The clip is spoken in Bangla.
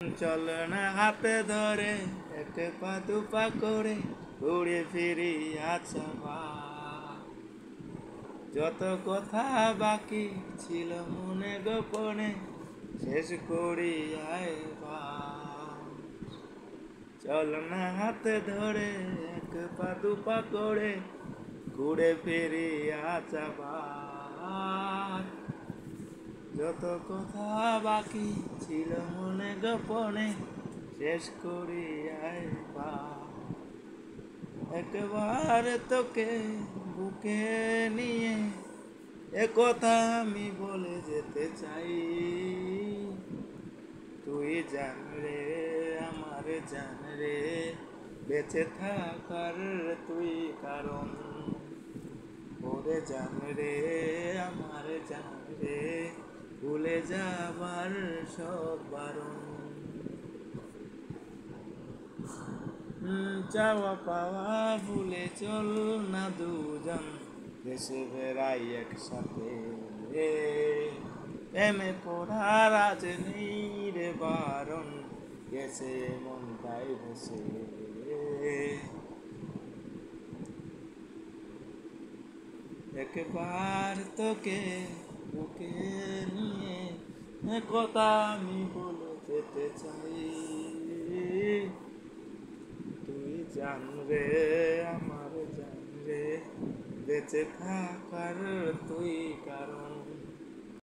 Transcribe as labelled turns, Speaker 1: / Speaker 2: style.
Speaker 1: চল না হাতে ধরে এক পা দুপা করে ঘুরে ফিরি আচ্ছা যত কথা বাকি ছিল মনে গোপনে শেষ করি চল না হাতে ধরে এক পা দুপা করে ঘুরে ফিরি আচ্ছা যত কথা বাকি ছিল মনে গোপনে শেষ করি একবার তোকে বুকে নিয়ে একথা আমি বলে যেতে চাই তুই জান রে আমার জান রে বেঁচে থাকার তুই কারণ ওরে জান রে আমার জান রে ভুলে যাবার সব বারণ চাওয়া পাওয়া ভুলে চল না দুজন দেশে বেড়াই একসাথে প্রেমে পড়ার আজ নেই রে বারণ গেছে মনটাই ভেসে একবার তোকে বুকে নিয়ে কথা আমি বলে যেতে চাই তুই জান রে আমার জান রে বেঁচে থাকার তুই কারণ